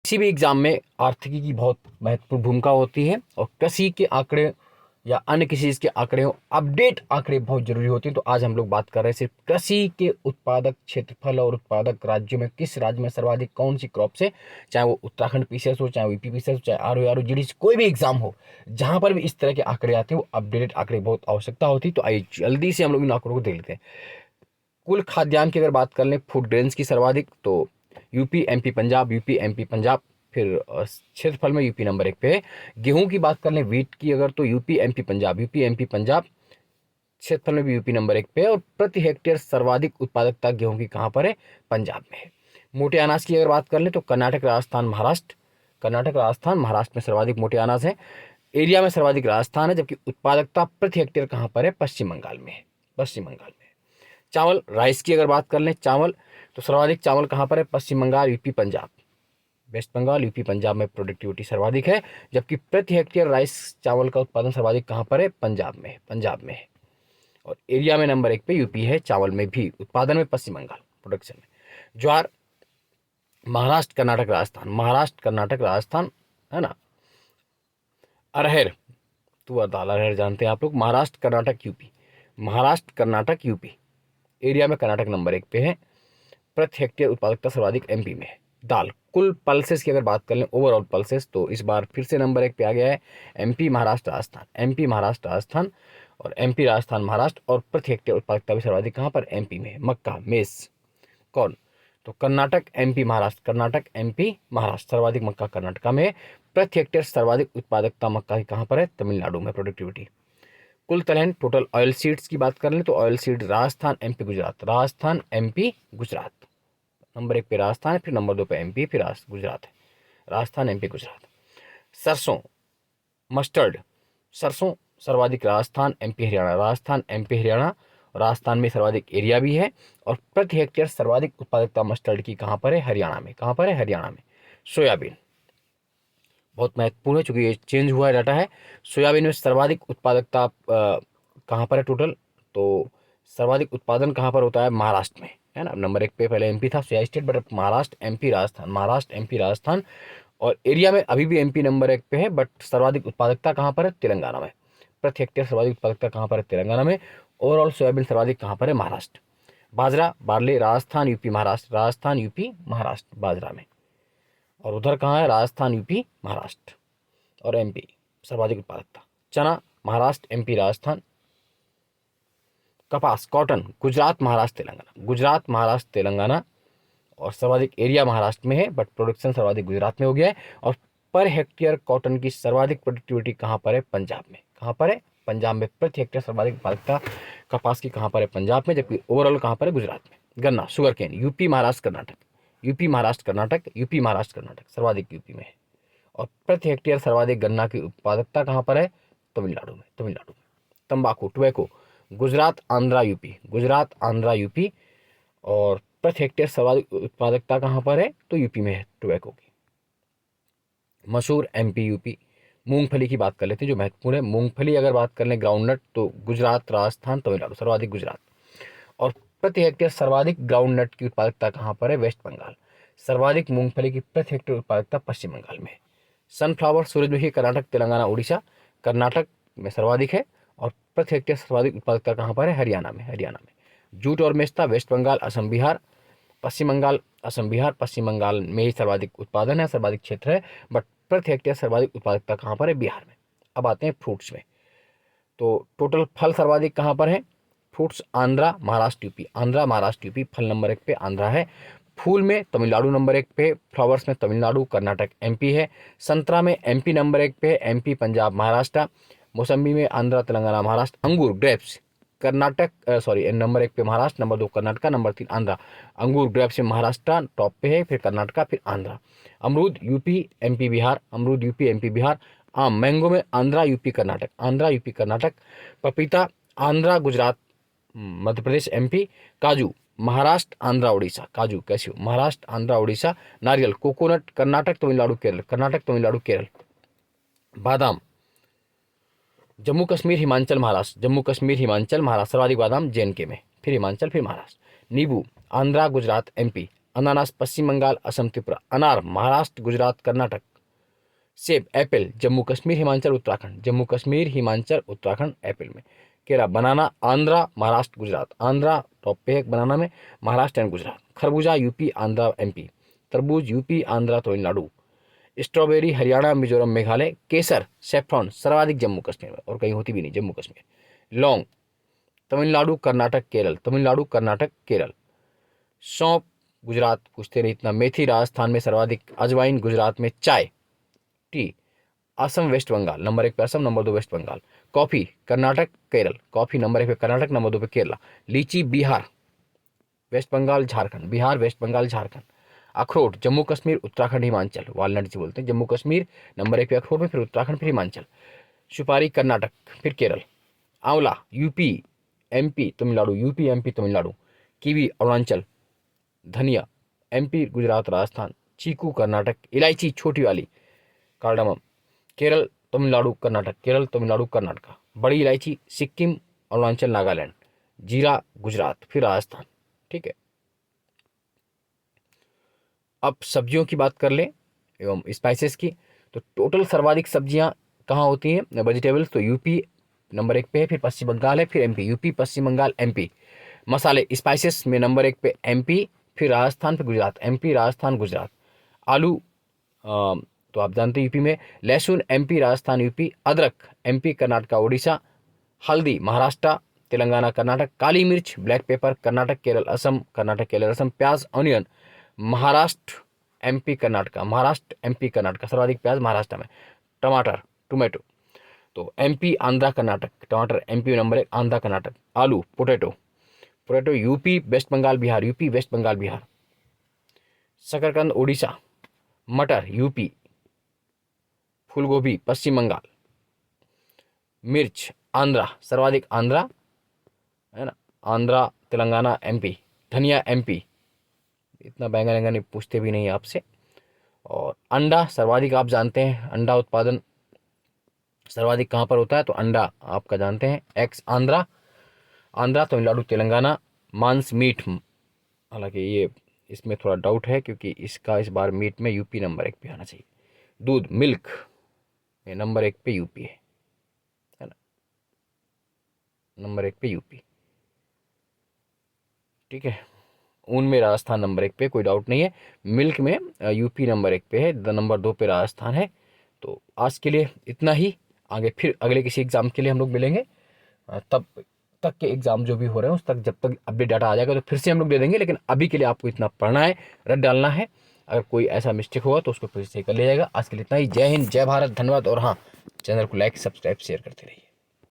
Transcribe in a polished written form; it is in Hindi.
किसी भी एग्जाम में आर्थिकी की बहुत महत्वपूर्ण भूमिका होती है और कृषि के आंकड़े या अन्य किसी चीज़ के आंकड़े हो, अपडेट आंकड़े बहुत जरूरी होते हैं। तो आज हम लोग बात कर रहे हैं सिर्फ कृषि के उत्पादक क्षेत्रफल और उत्पादक राज्यों में किस राज्य में सर्वाधिक कौन सी क्रॉप से, चाहे वो उत्तराखंड पीसीएस हो, चाहे वीपी पीसीएस हो, चाहे आर जीडी, कोई भी एग्जाम हो, जहां पर भी इस तरह के आंकड़े आते हैं वो अपडेटेड आंकड़े बहुत आवश्यकता होती है। तो आइए जल्दी से हम लोग इन आंकड़ों को देख लेते हैं। कुल खाद्यान्न की अगर बात कर लें, फूड ग्रेन्स की सर्वाधिक, तो UP MP Punjab, UP MP Punjab, फिर क्षेत्रफल में यूपी नंबर 1 पे है। गेहूं की बात कर लें, वीट की अगर, तो UP MP Punjab, UP MP Punjab, क्षेत्रफल में भी यूपी नंबर 1 पे है। और प्रति हेक्टेयर सर्वाधिक उत्पादकता गेहूं की कहाँ पर है? पंजाब में है। मोटे अनाज की अगर बात कर लें तो कर्नाटक, राजस्थान, महाराष्ट्र, कर्नाटक, राजस्थान, महाराष्ट्र में सर्वाधिक मोटे अनाज है। एरिया में सर्वाधिक राजस्थान है, जबकि उत्पादकता प्रति हेक्टेयर कहाँ पर है? पश्चिम बंगाल में है, पश्चिम बंगाल में। चावल, राइस की अगर बात कर लें, चावल, तो सर्वाधिक चावल कहाँ पर है? Paschim Bengal, UP Punjab, West Bengal, UP Punjab में प्रोडक्टिविटी सर्वाधिक है। जबकि प्रति हेक्टेयर राइस चावल का उत्पादन सर्वाधिक कहाँ पर है? पंजाब में, पंजाब में है। और एरिया में नंबर 1 पे यूपी है, चावल में भी, उत्पादन में पश्चिम बंगाल, प्रोडक्शन में। ज्वार, महाराष्ट्र, कर्नाटक, राजस्थान, महाराष्ट्र, कर्नाटक, राजस्थान, है ना। अरहर, तुअर दाल, अरहर जानते हैं आप लोग, Maharashtra, Karnataka, UP, Maharashtra, Karnataka, UP, area में कर्नाटक नंबर 1 पे है। प्रति हेक्टेयर उत्पादकता सर्वाधिक एमपी में है। दाल, कुल पल्सेस की अगर बात कर लें, ओवरऑल पल्सेस, तो इस बार फिर से नंबर 1 पे आ गया है एमपी, महाराष्ट्र, राजस्थान, एमपी, महाराष्ट्र, राजस्थान, और एमपी, राजस्थान, महाराष्ट्र। और प्रति हेक्टेयर उत्पादकता भी सर्वाधिक कहाँ पर? एमपी में है। मक्का, मेस, कॉर्न, तो कर्नाटक, एमपी, महाराष्ट्र, कर्नाटक, एमपी, महाराष्ट्र, सर्वाधिक मक्का कर्नाटका में। प्रति हेक्टेयर सर्वाधिक उत्पादकता मक्का की कहाँ पर है? तमिलनाडु में, प्रोडक्टिविटी। कुल तिलहन, टोटल ऑयल सीड्स की बात कर लें तो oil seed, Rajasthan, MP, Gujarat, Rajasthan, MP, Gujarat, number 1 पे राजस्थान है, फिर नंबर 2 पे एमपी, फिर गुजरात है, राजस्थान, एमपी, गुजरात। सरसों, मस्टर्ड, सरसों सर्वाधिक राजस्थान, एमपी, हरियाणा, राजस्थान, एमपी, हरियाणा, राजस्थान में सर्वाधिक एरिया भी है। और प्रति हेक्टेयर सर्वाधिक उत्पादकता मस्टर्ड की कहाँ पर है? हरियाणा में, कहाँ पर है? हरियाणा में। सोयाबीन बहुत महत्वपूर्ण है, चूंकि ये चेंज हुआ डाटा है। सोयाबीन में सर्वाधिक उत्पादकता कहाँ पर है टोटल? तो सर्वाधिक उत्पादन कहाँ पर होता है? महाराष्ट्र में, है ना। नंबर 1 पे पहले एमपी था, soya state, but Maharashtra, MP, Rajasthan, Maharashtra, MP, Rajasthan. और एरिया में अभी भी एमपी नंबर 1 पे है, बट सर्वाधिक उत्पादकता कहाँ पर है? तेलंगाना में। प्रति हेक्टेयर सर्वाधिक उत्पादकता कहाँ पर है? तेलंगाना में। ओवरऑल सोयाबीन सर्वाधिक कहाँ पर है? महाराष्ट्र। बाजरा, barley, Rajasthan, UP, Maharashtra, Rajasthan, UP, Maharashtra, बाजरा में। और उधर कहाँ है? राजस्थान, यूपी, महाराष्ट्र और एमपी, सर्वाधिक उत्पादकता। चना, महाराष्ट्र, एमपी, राजस्थान। कपास, कॉटन, गुजरात, महाराष्ट्र, तेलंगाना, गुजरात, महाराष्ट्र, तेलंगाना। और सर्वाधिक एरिया महाराष्ट्र में है, बट प्रोडक्शन सर्वाधिक गुजरात में हो गया है। और पर हेक्टेयर कॉटन की सर्वाधिक प्रोडक्टिविटी कहाँ पर है? पंजाब में, कहाँ पर है? पंजाब में। प्रति हेक्टेयर सर्वाधिक उत्पादकता कपास की कहाँ पर है? पंजाब में, जबकि ओवरऑल कहाँ पर है? गुजरात में। गन्ना, sugar cane, UP, Maharashtra, Karnataka, UP, Maharashtra, Karnataka, UP, Maharashtra, Karnataka, सर्वाधिक यूपी में है। और प्रति हेक्टेयर सर्वाधिक गन्ना की उत्पादकता कहाँ पर है? तमिलनाडु में, तमिलनाडु में। तंबाकू, tobacco, Gujarat, Andhra, UP, Gujarat, Andhra, UP. और प्रति हेक्टेयर सर्वाधिक उत्पादकता कहाँ पर है? तो यूपी में है टोबैको की। मसूर, एमपी, यूपी। मूंगफली की बात कर लेते हैं जो महत्वपूर्ण है। मूंगफली अगर बात कर लें, ग्राउंडनट, तो गुजरात, राजस्थान, तमिलनाडु, सर्वाधिक गुजरात। और प्रति हेक्टेयर सर्वाधिक ग्राउंडनट की उत्पादकता कहाँ पर है? वेस्ट बंगाल। सर्वाधिक मूंगफली की प्रति हेक्टेयर उत्पादकता पश्चिम बंगाल में है। सनफ्लावर, सूरजमुखी, कर्नाटक, तेलंगाना, उड़ीसा, कर्नाटक में सर्वाधिक है। और प्रति हेक्टेयर सर्वाधिक उत्पादकता कहाँ पर है? हरियाणा में, हरियाणा में। जूट और मेस्ता, वेस्ट बंगाल, असम, बिहार, पश्चिम बंगाल, असम, बिहार, पश्चिम बंगाल में ही सर्वाधिक उत्पादन है, सर्वाधिक क्षेत्र है, बट प्रति हेक्टेयर सर्वाधिक उत्पादकता कहाँ पर है? बिहार में। अब आते हैं फ्रूट्स में, तो टोटल फल सर्वाधिक कहाँ पर है? Fruits, Andhra, Maharashtra, UP, Andhra, Maharashtra, UP, फल नंबर 1 पे आंध्रा है। फूल में तमिलनाडु नंबर 1 पे, फ्लावर्स में तमिलनाडु, कर्नाटक, एमपी है। संतरा में एमपी नंबर 1 पे है, एमपी, पंजाब, महाराष्ट्र। मौसम्बी में आंध्रा, तेलंगाना, महाराष्ट्र। अंगूर, ग्रेप्स, कर्नाटक, सॉरी, नंबर 1 पे महाराष्ट्र, नंबर 2 कर्नाटका, नंबर 3 आंध्रा। अंगूर, ग्रेप्स में महाराष्ट्र टॉप पे है, फिर कर्नाटका, फिर आंध्रा। अमरूद, यूपी, एमपी, बिहार, अमरूद, यूपी, एमपी, बिहार। आम, मैंगो में आंध्रा, यूपी, कर्नाटक, आंध्रा, यूपी, कर्नाटक। पपीता, आंध्रा, गुजरात, मध्य प्रदेश, एमपी। काजू, महाराष्ट्र, आंध्रा, उड़ीसा, काजू, कैस्यू, महाराष्ट्र, आंध्रा, उड़ीसा। नारियल, कोकोनट, कर्नाटक, तमिलनाडु, केरल, कर्नाटक, तमिलनाडु, केरल। बादाम, जम्मू कश्मीर, हिमाचल, महाराष्ट्र, जम्मू कश्मीर, हिमाचल, महाराष्ट्र, सर्वाधिक बादाम जेएनके में, फिर हिमाचल, फिर महाराष्ट्र। नींबू, आंध्रा, गुजरात, एमपी, अनानास पश्चिम बंगाल असम त्रिपुरा। अनार महाराष्ट्र गुजरात कर्नाटक। सेब एप्पल जम्मू कश्मीर हिमाचल उत्तराखंड। जम्मू कश्मीर हिमाचल उत्तराखंड एप्पल में। केला बनाना आंध्रा महाराष्ट्र गुजरात। आंध्रा टॉप पे है बनाना में, महाराष्ट्र एंड गुजरात। खरबूजा यूपी आंध्रा एमपी। तरबूज यूपी आंध्रा तमिलनाडु। स्ट्रॉबेरी हरियाणा मिजोरम मेघालय। केसर सेफ्रॉन सर्वाधिक जम्मू कश्मीर में, और कहीं होती भी नहीं, जम्मू कश्मीर। लौंग तमिलनाडु कर्नाटक केरल। तमिलनाडु कर्नाटक केरल। सौंफ गुजरात पूछते नहीं इतना। मेथी राजस्थान में सर्वाधिक। अजवाइन गुजरात में। चाय tea Assam West Bengal, number 1 पे Assam, number 2 West Bengal. Coffee Karnataka Kerala. Coffee number 1 पे कर्नाटक, नंबर 2 पे केरला। लीची Bihar West Bengal Jharkhand. Bihar West Bengal Jharkhand. अखरोट जम्मू कश्मीर उत्तराखंड हिमाचल, वालनट जी बोलते हैं। जम्मू कश्मीर नंबर 1 पे अखरोट में, फिर उत्तराखंड, फिर हिमाचल। सुपारी कर्नाटक, फिर केरल। आंवला UP MP Tamil Nadu. UP MP Tamil Nadu. Kiwi Arunachal. धनिया एमपी गुजरात राजस्थान। चीकू कर्नाटक। इलायची छोटी वाली कार्डामम केरल तमिलनाडु कर्नाटक। केरल तमिलनाडु कर्नाटक। बड़ी इलायची सिक्किम अरुणाचल नागालैंड। जीरा गुजरात, फिर राजस्थान। ठीक है, अब सब्जियों की बात कर लें एवं स्पाइसेस की, तो टोटल सर्वाधिक सब्जियां कहाँ होती हैं वेजिटेबल्स, तो यूपी नंबर 1 पे है, फिर पश्चिम बंगाल है, फिर एमपी। यूपी पश्चिम बंगाल एमपी। मसाले स्पाइसेस में नंबर 1 पे एमपी, फिर राजस्थान, फिर गुजरात। एमपी राजस्थान गुजरात। आलू तो आप जानते हैं यूपी में। लहसुन एमपी राजस्थान यूपी। अदरक एमपी कर्नाटक उड़ीसा। हल्दी महाराष्ट्र तेलंगाना कर्नाटक। काली मिर्च ब्लैक पेपर कर्नाटक केरल असम। कर्नाटक केरल असम। प्याज onion Maharashtra MP Karnataka. Maharashtra MP Karnataka, सर्वाधिक प्याज महाराष्ट्र में। टमाटर टोमेटो तो एमपी आंध्रा कर्नाटक। टमाटर एमपी नंबर 1, आंध्रा कर्नाटक। आलू potato potato UP West Bengal Bihar. UP West Bengal Bihar. शकरकंद उड़ीसा। मटर यूपी। फूलगोभी पश्चिम बंगाल। मिर्च आंध्रा, सर्वाधिक आंध्रा है ना, आंध्रा तेलंगाना एमपी। धनिया एमपी, इतना बैंगन वैंगन पूछते भी नहीं आपसे। और अंडा सर्वाधिक आप जानते हैं, अंडा उत्पादन सर्वाधिक कहाँ पर होता है, तो अंडा आपका जानते हैं एक्स आंध्रा। आंध्रा तमिलनाडु तेलंगाना। मांस मीट, हालांकि ये इसमें थोड़ा डाउट है क्योंकि इसका इस बार मीट में यूपी नंबर 1 पे आना चाहिए। दूध मिल्क ये नंबर 1 पे यूपी है ना, नंबर 1 पे यूपी। ठीक है, ऊन में राजस्थान नंबर 1 पे, कोई डाउट नहीं है। मिल्क में यूपी नंबर 1 पे है, नंबर 2 पे राजस्थान है। तो आज के लिए इतना ही, आगे फिर अगले किसी एग्ज़ाम के लिए हम लोग मिलेंगे। तब तक के एग्ज़ाम जो भी हो रहे हैं उस तक, जब तक अपडेट डाटा आ जाएगा तो फिर से हम लोग दे देंगे। लेकिन अभी के लिए आपको इतना पढ़ना है, रट डालना है। अगर कोई ऐसा मिस्टेक होगा तो उसको फिर से कर लिया जाएगा। आज के लिए इतना ही। जय हिंद, जय भारत, धन्यवाद। और हाँ, चैनल को लाइक सब्सक्राइब शेयर करते रहिए।